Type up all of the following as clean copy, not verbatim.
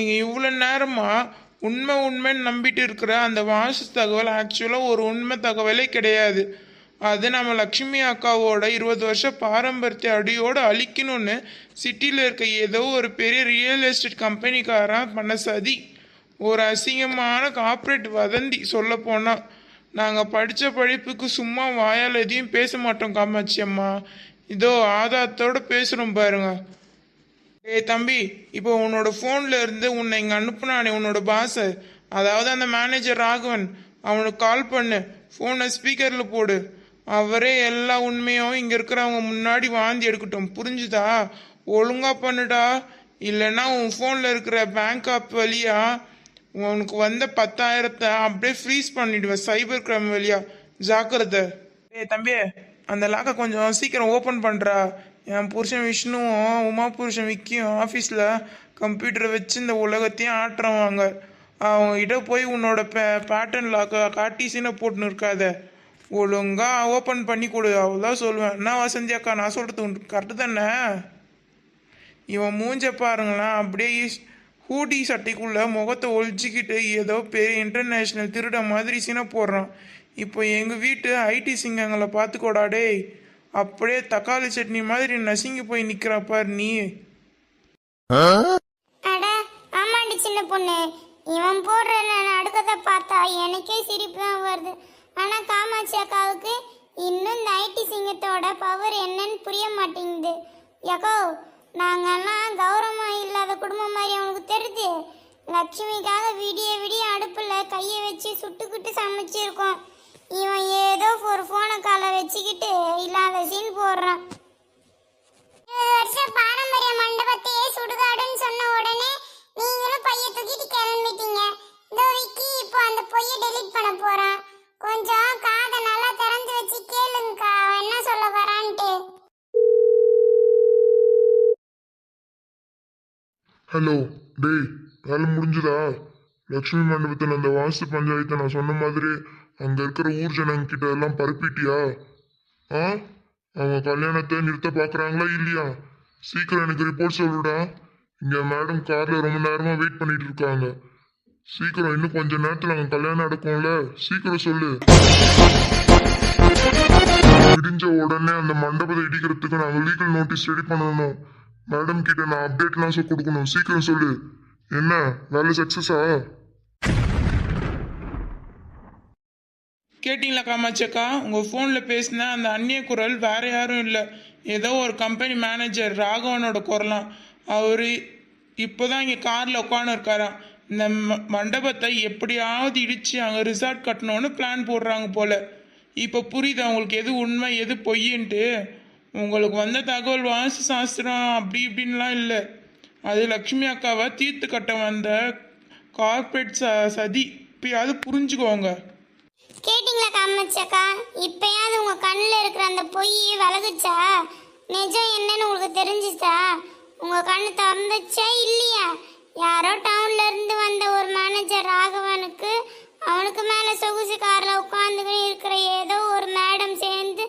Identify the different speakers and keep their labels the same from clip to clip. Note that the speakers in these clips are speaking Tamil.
Speaker 1: நீங்கள் இவ்வளோ நேரமாக உண்மைன்னு நம்பிட்டு இருக்கிற அந்த வாசு தகவல் ஆக்சுவலாக ஒரு உண்மை தகவலே கிடையாது. அது நம்ம லக்ஷ்மி அக்காவோட 20 வருஷம் பாரம்பரியத்தை அடியோடு அழிக்கணும்னு சிட்டியில் இருக்க ஏதோ ஒரு பெரிய ரியல் எஸ்டேட் கம்பெனிக்காரன் பண்ண சதி. ஒரு அசிங்கமான கார்ப்பரேட் வதந்தி. சொல்ல போனால் நாங்கள் படித்த படிப்புக்கு சும்மா வாயால் எதையும் பேச மாட்டோம் காமாட்சி அம்மா. இதோ ஆதாரத்தோடு பேசுகிறோம் பாருங்க. ஏய் தம்பி, இப்போ உன்னோட ஃபோனில் இருந்து உன்னை இங்கே அனுப்புனானே உன்னோட பாஸை, அதாவது அந்த மேனேஜர் ராகவன், அவனுக்கு கால் பண்ணு. ஃபோனை ஸ்பீக்கரில் போடு. அவரே எல்லா உண்மையும் இங்கே இருக்கிறவங்க முன்னாடி வாந்தி எடுக்கட்டும். புரிஞ்சுதா? ஒழுங்காக பண்ணுடா. இல்லைன்னா உன் ஃபோனில் இருக்கிற பேங்க் ஆப் வழியா உனக்கு வந்த 10,000 அப்படியே ஃப்ரீஸ் பண்ணிடுவேன் சைபர் கிரைம் வழியா. ஜாக்கிரதை. ஏய் தம்பி, அந்த லாக்கை கொஞ்சம் சீக்கிரம் ஓப்பன் பண்ணுறா. என் புருஷன் விஷ்ணுவும் உமா புருஷன் விக்கியும் ஆஃபீஸில் கம்ப்யூட்டரை வச்சு இந்த உலகத்தையும் ஆட்டுறவாங்க. அவங்ககிட்ட போய் உன்னோட பேட்டர்ன் லாக்கை காட்டி சீனை போட்டுன்னு இருக்காத. ஒழுங்கா ஓப்பன் பண்ணி கொடு. அவ்வளோதான் சொல்லுவேன். என்ன வசந்தி அக்கா, நான் சொல்கிறது கரெக்டு தானே? இவன் மூஞ்ச பாருங்களேன், அப்படியே ஹூடி சட்டைக்குள்ளே முகத்தை ஒழிச்சிக்கிட்டு ஏதோ பெரிய இன்டர்நேஷ்னல் திருட மாதிரி சீனை போடுறான். இப்போ எங்கள் வீட்டு ஐடி சிங்கங்களை பார்த்துக்கோடா டேய். அப்படியே தக்காளி சட்னி மாதிரி நசுங்கி போய் நிக்கிறா பாரு நீ.
Speaker 2: அட ஆமாண்டி சின்ன பொண்ணு, இவன் போடுற அடுக்கத்தை பார்த்தா எனக்கே சிரிப்பு தான் வருது. ஆனா காமாட்சி அக்காவுக்கு இன்னும் இந்த ஐடி சிங்கத்தோட பவர் என்னன்னு புரிய மாட்டேங்குது. யக்கோ, நாங்கெல்லாம் கௌரவம் இல்லாத குடும்பம் மாதிரி அவனுக்கு தெரியுது. லட்சுமிக்காக விடிய அடுப்பில் கையை வச்சு சுட்டுக்கிட்டு சமைச்சிருக்கோம். இவன் ஏதோ ஒரு போனை காலை வச்சுக்கிட்டு இல்லாத சீன் போடுறான். 20 வருஷம் பாரம்பரிய மண்டபத்தையே சுடுகாடுன்னு சொன்ன உடனே நீங்களும் பைய தூக்கிட்டு கிளம்பிட்டீங்க. இந்த விக்கி இப்போ அந்த பொய்யை டெலீட் பண்ண போறான். கொஞ்சம் காதை நல்லா திறந்து வச்சு கேளுங்கக்கா, அவன் என்ன சொல்ல வரான்ட்டு.
Speaker 3: ஹலோ டேய், வேலை முடிஞ்சுதா? லக்ஷ்மி மண்டபத்தில் அந்த வாஸ்து பஞ்சாயத்தை நான் சொன்ன மாதிரி அங்கே இருக்கிற ஊர் ஜனங்க கிட்ட எல்லாம் பரப்பிட்டியா? அவங்க கல்யாணத்தை நிறுத்த பார்க்குறாங்களா இல்லையா? சீக்கிரம் எனக்கு ரிப்போர்ட் சொல்லுடா. இங்கே மேடம் காரில் ரொம்ப நேரமாக வெயிட் பண்ணிட்டு இருக்காங்க. சீக்கிரம், இன்னும் கொஞ்ச நேரத்தில் அங்கே கல்யாணம் நடக்கும்ல, சீக்கிரம் சொல்லு. விடிஞ்ச உடனே அந்த மண்டபத்தை இடிக்கிறதுக்கு நாங்கள் லீகல் நோட்டீஸ் ரெடி பண்ணணும். மேடம் கிட்ட நான் அப்டேட்லாம் கொடுக்கணும். சீக்கிரம் சொல்லு. என்ன வேலை சக்ஸஸா?
Speaker 1: கேட்டிங்களா காமாட்சி அக்கா? உங்கள் ஃபோனில் பேசின அந்த அந்நிய குரல் வேறு யாரும் இல்லை, ஏதோ ஒரு கம்பெனி மேனேஜர் ராகவனோட குரலாம். அவர் இப்போ தான் இங்கே காரில் உட்காந்து இருக்காராம். இந்த மண்டபத்தை எப்படியாவது இடித்து அங்கே ரிசார்ட் கட்டணும்னு பிளான் போடுறாங்க போல். இப்போ புரியுது அவங்களுக்கு எது உண்மை எது பொய்ன்ட்டு. உங்களுக்கு வந்த தகவல் வாஸ்து சாஸ்திரம் அப்படி இப்படின்லாம் இல்லை. அது லக்ஷ்மி அக்காவை தீர்த்து கட்ட வந்த கார்பரேட் சதி. இப்பயாவது புரிஞ்சுக்கோங்க.
Speaker 2: கேட்டிங்களா காமாட்சி அக்கா? இப்பயாவது உங்க கண்ணில் இருக்கிற அந்த பொய் விலகுச்சா? நிஜம் என்னன்னு உங்களுக்கு தெரிஞ்சுச்சா? உங்க கண்ணு திறந்துச்சா இல்லையா? யாரோ டவுன்ல இருந்து வந்த ஒரு மேனேஜர் ராகவனுக்கு அவனுக்கு மேல சொகுசு கார்ல உட்கார்ந்து இருக்கிற ஏதோ ஒரு மேடம் சேர்ந்து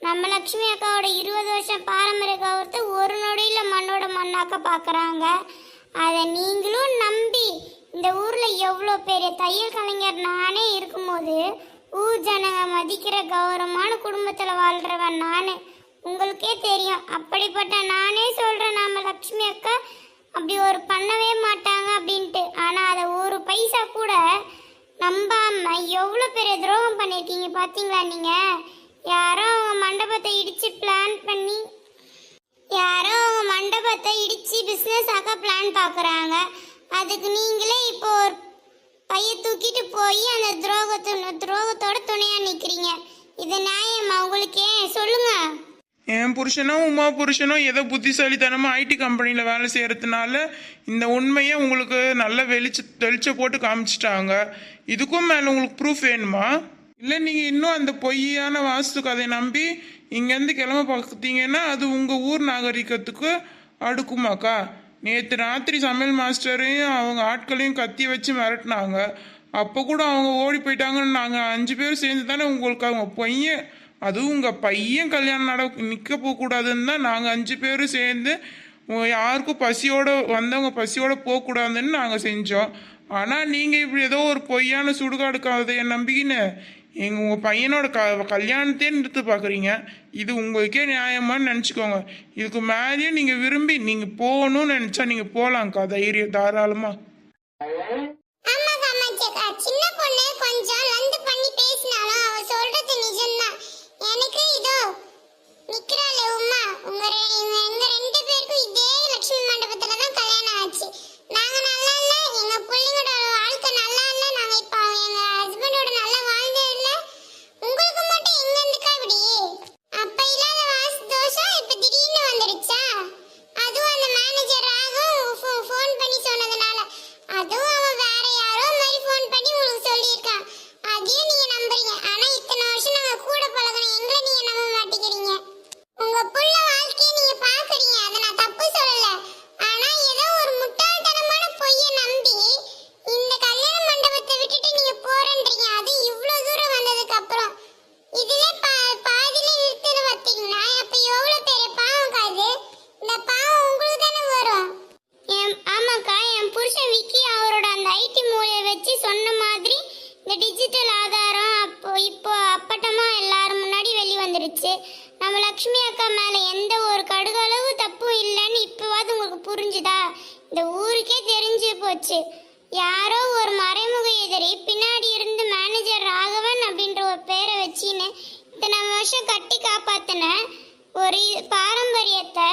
Speaker 2: நம்ம லக்ஷ்மி அக்காவோட 20 வருஷம் பாரம்பரிய கௌரவத்தை ஒரு நொடியில மண்ணோட மண்ணாக்க பாக்குறாங்க. அதை நீங்களும் நம்பி இந்த ஊர்ல எவ்வளோ பெரிய தையல் கலைஞர் நானே இருக்கும்போது ஊர் ஜனங்க மதிக்கிற கௌரவமான குடும்பத்துல வாழ்றவன் நானே. உங்களுக்கே தெரியும். அப்படிப்பட்ட நானே சொல்றேன், நாம லக்ஷ்மி அக்கா அப்படி ஒரு பண்ணவே மாட்டாங்க அப்படின்ட்டு. ஆனா அதை ஒரு பைசா கூட நம்பாம எவ்வளோ பெரிய துரோகம் பண்ணியிருக்கீங்க பார்த்தீங்களா நீங்க? யாரோ அவங்க மண்டபத்தை இடிச்சு பிளான் பண்ணி பிஸ்னஸ் ஆக்க பிளான் பார்க்குறாங்க. அதுக்கு நீங்களே இப்போ ஒரு பைய தூக்கிட்டு போய் அந்த துரோகத்தோட துணையா நிற்கிறீங்க. இது நியாயமா உங்களுக்கு? சொல்லுங்க.
Speaker 1: என் புருஷனும் உமா புருஷனும் ஏதோ புத்திசாலித்தனமாக ஐடி கம்பெனியில் வேலை செய்கிறதுனால இந்த உண்மையை உங்களுக்கு நல்ல வெளிச்ச போட்டு காமிச்சிட்டாங்க. இதுக்கும் மேலே உங்களுக்கு ப்ரூஃப் வேணுமா? இல்லை நீங்கள் இன்னும் அந்த பொய்யான வாஸ்து கதையை நம்பி இங்கேருந்து கிளம்ப பார்த்தீங்கன்னா அது உங்கள் ஊர் நாகரிகத்துக்கு அடுக்குமாக்கா? நேற்று ராத்திரி சமையல் மாஸ்டரையும் அவங்க ஆட்களையும் கத்தி வச்சு மிரட்டினாங்க. அப்போ கூட அவங்க ஓடி போயிட்டாங்கன்னு நாங்கள் 5 பேர் சேர்ந்து தானே உங்களுக்கு அவங்க பையன், அதுவும் உங்கள் பையன் கல்யாணம் நிற்க போகக்கூடாதுன்னு தான் நாங்கள் 5 பேரும் சேர்ந்து யாருக்கும் பசியோட வந்தவங்க பசியோட போகக்கூடாதுன்னு நாங்கள் செஞ்சோம். ஆனால் நீங்கள் இப்படி ஏதோ ஒரு பொய்யான சுடுகாடு கதையை நம்பிக்கின்னு உங்கள் பையனோட கல்யாணத்தையே நிறுத்து பார்க்குறீங்க. இது உங்களுக்கே நியாயமானு நினச்சிக்கோங்க. இதுக்கு மேலேயே நீங்கள் விரும்பி நீங்கள் போகணும்னு நினச்சா நீங்கள் போகலாங்க்கா, தைரியம் தாராளமாக.
Speaker 2: ஆமா காமாட்சியக்கா, சின்ன பொண்ணு கொஞ்சம் லந்து பண்ணி பேசினாலும் அவ சொல்றது நிஜம்தான். எனக்கு இதோ நிக்கிறாளே உமா, எங்க ரெண்டு பேருக்கும் இதே லட்சுமி மண்டபத்துல தான் கல்யாணம் ஆச்சு. நாங்க நல்லா இல்ல, எங்க பிள்ளைங்களோட வாழ்க்கை நல்லா இல்ல, நாங்க இப்ப எங்க ஹஸ்பண்டோட நல்லா வாழ்ந்தே இல்ல. உங்களுக்கு மட்டும் எங்க இருந்துக்கா இப்படி? அப்ப இல்லாத வாசு தோஷம் இப்ப திடீர்னு வந்துடுச்சா? அதுவும் அந்த மேனேஜர் ஆகும் ஃபோன் பண்ணி சொன்னதுனால. அதுவும் அவன் வேற யாரோ மாதிரி ஃபோன் பண்ணி உங்களுக்கு சொல்லியிருக்கான். அதையும் நீங்க நம்புறீங்க. ஆனா இத்தனை வருஷம் நாங்க கூட பழகணும், எங்களை நீங்க நம்ப மாட்டேங்கிறீங்க. உங்க புள்ள வாழ்க்கையை நீங்க பாக்குறீங்க, அதை நான் தப்பு சொல்லல. ஆனா ஏதோ ஒரு முட்டாள்தனமான பொய்ய நம்பி இந்த கல்யாண மண்டபத்தை விட்டுட்டு நீங்க போறேன்றீங்க. அது இவ்வளவு தூரம் வந்ததுக்கு அப்புறம் இதுல பாதியில நிறுத்துன்னு பார்த்தீங்கன்னா அப்ப எவ்வளவு பெரிய பாவம் காது. இந்த பாவம் உங்களுக்கு தானே வரும். ஆமாக்கா, என் புருஷன் விக்கி அவரோட அந்த ஐடி மூலையை வச்சு சொன்ன மாதிரி இந்த டிஜிட்டல் ஆதாரம் இப்போ அப்பட்டமா எல்லாரும் முன்னாடி வெளி வந்துருச்சு. நம்ம லக்ஷ்மி அக்கா மேல எந்த ஒரு கடுகளவு தப்பும் இல்லைன்னு இப்போவாது உங்களுக்கு புரிஞ்சுதா? இந்த ஊருக்கே தெரிஞ்சு போச்சு. யாரோ ஒரு மறைமுக எதிரி பின்னாடி இருந்து மேனேஜர் ராகவன் அப்படின்ற ஒரு பேரை வச்சின்னு இத்தனை வருஷம் கட்டி காப்பாத்தின ஒரு பாரம்பரியத்தை,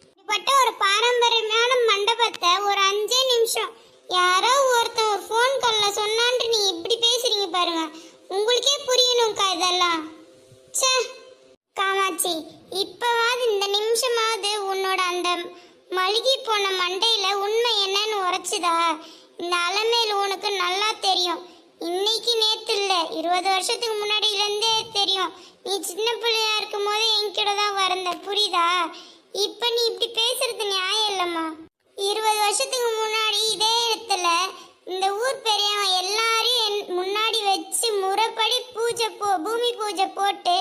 Speaker 2: இப்படிப்பட்ட ஒரு பாரம்பரியமான மண்டபத்தை ஒரு 5 நிமிஷம் யாரோ ஒருத்தன் ஒரு ஃபோன் காலில் சொன்னான்ட்டு நீ இப்படி பேசுறீங்க பாருங்க. உங்களுக்கே புரியணும்க்கா இதெல்லாம். ச்சே காமாட்சி, இப்பவாது இந்த நிமிஷமாவது உன்னோட அந்த மழுகி போன மண்டையில உண்மை என்னன்னு உரைச்சுதா? இந்த அலமேல் உனக்கு நல்லா தெரியும். இன்னைக்கு நேத்து இல்ல, 20 வருஷத்துக்கு முன்னாடியில இருந்தே தெரியும். நீ சின்ன பிள்ளையா இருக்கும் போது என்கிட்ட தான் வரந்த, புரியுதா? இப்ப நீ இப்படி பேசுறது நியாயம் இல்லம்மா. 20 வருஷத்துக்கு முன்னாடி இதே இடத்துல இந்த ஊர் பெரியவன் எல்லாரையும் முன்னாடி வச்சு முறைப்படி பூமி பூஜை போட்டு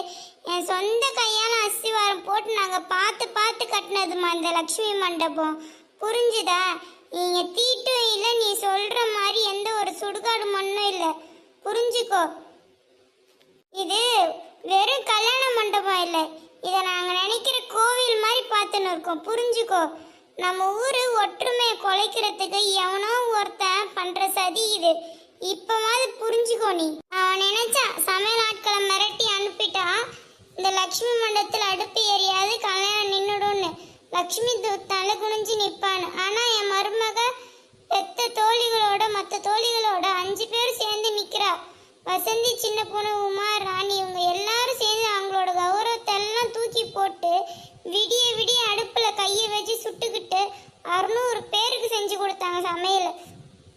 Speaker 2: என் சொந்த கையால அஸ்திவாரம் போட்டு நாங்க பார்த்து பார்த்து கட்டினதுமா இந்த லக்ஷ்மி மண்டபம். புரிஞ்சுதா? நீங்க தீட்டும் இல்லை, நீ சொல்ற மாதிரி எந்த ஒரு சுடுகாடு மண்ணும் இல்லை. புரிஞ்சுக்கோ, இது வெறும் கல்யாண மண்டபம் இல்லை, இதை நாங்க நினைக்கிற கோவில் மாதிரி பார்த்துன்னு இருக்கோம். புரிஞ்சுக்கோ, நம்ம ஊரு ஒற்றுமையை குலைக்கிறதுக்கு எவனோ ஒருத்தன் பண்ற சதி இது. இப்பவாது புரிஞ்சுக்கோ. நீ அவன் நினைச்சா சமையல் ஆட்களை மிரட்டி அனுப்பிட்டான், இந்த லக்ஷ்மி மண்டபத்தில் அடுப்பு எரியாது, கல்யாணம் நின்னுடும்னு. லக்ஷ்மி தலை குனிஞ்சு நிற்பான்னு. ஆனா என் மருமக பெத்த தோழிகளோட மற்ற தோழிகளோட 5 பேர் சேர்ந்து நிக்கிறா. வசந்தி, சின்ன பொண்ணு, உமா, ராணி, இவங்க எல்லாரும் சேர்ந்து அவங்களோட கௌரவத்தை எல்லாம் தூக்கி போட்டு விடிய விடிய அடுப்புல கையை வச்சு சுட்டுக்கிட்டு 600 பேருக்கு செஞ்சு கொடுத்தாங்க சமையல்.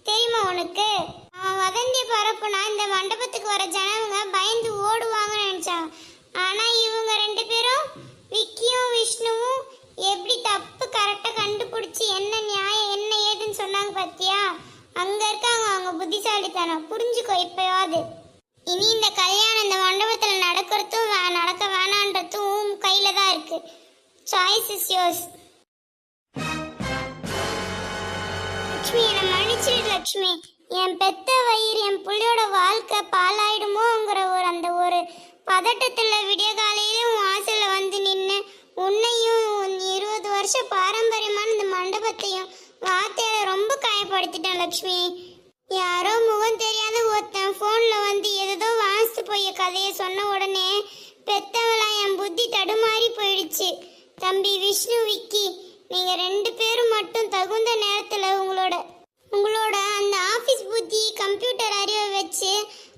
Speaker 2: தெரியுமா உனக்கு? அவன் வதந்தி பரப்புனா இந்த மண்டபத்துக்கு வர ஜனங்க பயந்து ஓடுவாங்கன்னு நினைச்சாங்க. ஆனா இவங்க 2 பேரும், விக்கியும் விஷ்ணுவும், எப்படி தப்பு கரெக்டா கண்டுபிடிச்சி என்ன நியாயம் என்ன ஏதுன்னு சொன்னாங்க பாத்தியா? அங்க இருக்காங்க அவங்க புத்திசாலித்தனம். புரிஞ்சுக்கோ இப்பயாவது. இனி இந்த கல்யாணம் இந்த மண்டபத்துல நடக்கிறதும் நடக்க வேணான்றதும் கையில தான் இருக்கு. Choice is yours. லக்ஷ்மி, என்னை மன்னிச்சிடு லக்ஷ்மி. என் பெத்த வயிறு, என் பிள்ளையோட வாழ்க்கை பாலாயிடுமோங்கிற அந்த ஒரு பதட்டத்துல விடிய காலையில உன் வாசல்ல வந்து நின்று உன்னையும் 20 வருஷம் பாரம்பரியமான இந்த மண்டபத்தையும் வார்த்தையில ரொம்ப காயப்படுத்திட்டேன் லக்ஷ்மி. யாரோ முகம் தெரியாத ஒருத்தன் போன்ல வந்து ஏதோ வாசித்து போய் கதையை சொன்ன உடனே பெத்தவளா என் புத்தி தடுமாறி போயிடுச்சு. தம்பி விஷ்ணு, விக்கி, நீங்க 2 பேரும் மட்டும் தகுந்த நேரத்துல உங்களோட அந்த ஆபீஸ் புத்தி, கம்ப்யூட்டர் அறிவை வச்சு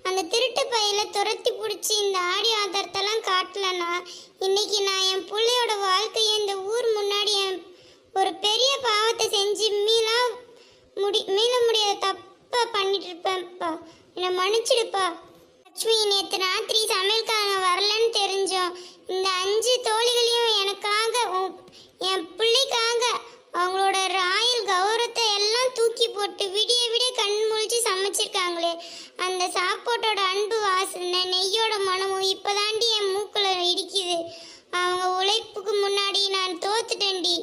Speaker 2: அந்த திருட்டு பையில துரத்தி பிடிச்சி இந்த ஆடியோ ஆதாரத்தெல்லாம் காட்டலன்னா இன்னைக்கு நான் என் பிள்ளையோட வாழ்க்கையை இந்த ஊர் முன்னாடி ஒரு பெரிய பாவத்தை செஞ்சு மீள முடியாத தப்பா பண்ணிட்டு இருப்பேன்ப்பா. என்னை மன்னிச்சிடுப்பா. லக்ஷ்மி, நேற்று ராத்திரி சமையல்காரங்க வரலன்னு தெரிஞ்சோம். இந்த 5 தோழிகளையும் எனக்காக, என் பிள்ளைக்காக அவங்களோட ராயல் கௌரவத்தை எல்லாம் தூக்கி போட்டு விடிய விடிய கண் முழிச்சு சமைச்சிருக்காங்களே, அந்த சாப்பாட்டோட அன்பு வாசனை, நெய்யோட மனமும் இப்போதாண்டி என் மூக்கில் இடிக்குது. அவங்க உழைப்புக்கு முன்னாடி நான் தோத்துட்டேன்டி.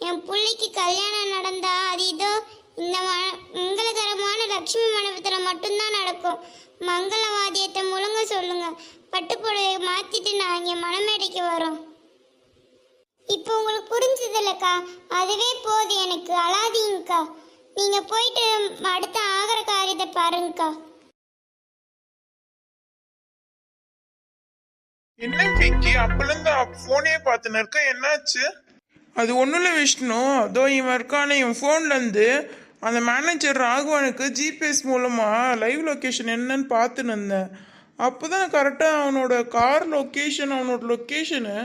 Speaker 2: என் பிள்ளைக்கு கல்யாணம் நடந்தா அது இதோ இந்த மங்களகரமான லக்ஷ்மி மண்டபத்தில் மட்டும்தான் நடக்கும். மங்கள வாத்தியத்தை முழங்க சொல்லுங்க. பட்டுப்புடவையை மாத்திட்டு நான் இங்கே மணமேடைக்கு வரோம். இப்போ உங்களுக்கு புரிஞ்சதில்லக்கா, அதுவே போதும் எனக்கு. அழாதீங்கக்கா, நீங்க போயிட்டு அடுத்த ஆகிற காரியத்தை பாருங்கக்கா.
Speaker 1: என்ன பிங்கி அப்பலேருந்து ஃபோனே பார்த்துன்னு இருக்க, என்னாச்சு? அது ஒன்றும் இல்லை விஷ்ணு, அதோ இவன் இருக்கானே இவன் ஃபோன்லேருந்து அந்த மேனேஜர் ராகவனுக்கு ஜிபிஎஸ் மூலமாக லைவ் லொக்கேஷன் என்னன்னு பார்த்துன்னு இருந்தேன். அப்போ தான் கரெக்டாக அவனோட கார் லொக்கேஷன், அவனோட லொக்கேஷனு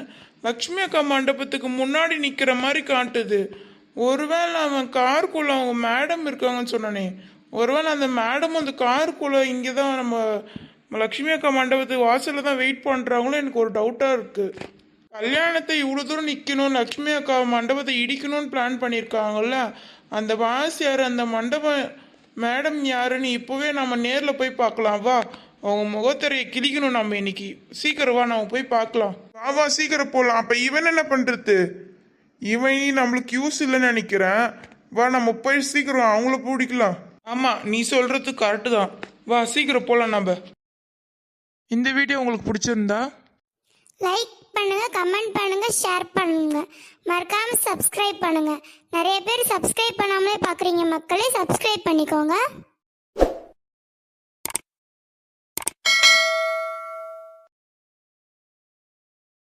Speaker 1: லக்ஷ்மி அக்கா மண்டபத்துக்கு முன்னாடி நிற்கிற மாதிரி காட்டுது. ஒருவேளை அவன் காருக்குள்ளே அவங்க மேடம் இருக்காங்கன்னு சொன்னானே, ஒருவேளை அந்த மேடம் அந்த காருக்குள்ளே இங்கே தான் நம்ம லக்ஷ்மி அக்கா மண்டபத்துக்கு வாசலில் தான் வெயிட் பண்ணுறாங்களோ எனக்கு ஒரு டவுட்டாக இருக்குது. கல்யாணத்தை இவ்வளோ தூரம் நிற்கணும், லக்ஷ்மி அக்கா மண்டபத்தை இடிக்கணும்னு பிளான் பண்ணியிருக்காங்கல்ல, அந்த வாஸ் யார், அந்த மண்டபம் மேடம் யாருன்னு இப்போவே நம்ம நேரில் போய் பார்க்கலாம். வா, அவங்க முகத்திரையை கிழிக்கணும் நம்ம இன்னைக்கு. சீக்கிரம் வா, நம்ம போய் பார்க்கலாம். வா சீக்கிரம் போகலாம். அப்போ இவன் என்ன பண்ணுறது? இவன் நம்மளுக்கு யூஸ் இல்லைன்னு நினைக்கிறேன். வா, நம்ம போய் சீக்கிரம் அவங்கள பிடிக்கலாம். ஆமாம், நீ சொல்கிறது கரெக்டு தான். வா சீக்கிரம் போகலாம் நம்ம. இந்த வீடியோ உங்களுக்கு பிடிச்சிருந்தா
Speaker 2: லைக் பண்ணுங்க, கமெண்ட் பண்ணுங்க, ஷேர் பண்ணுங்க, மறக்காம சப்ஸ்கிரைப் பண்ணுங்க. நிறைய பேர் சப்ஸ்கிரைப் பண்ணாமலே பார்க்குறீங்க மக்களே, சப்ஸ்கிரைப் பண்ணிக்கோங்க.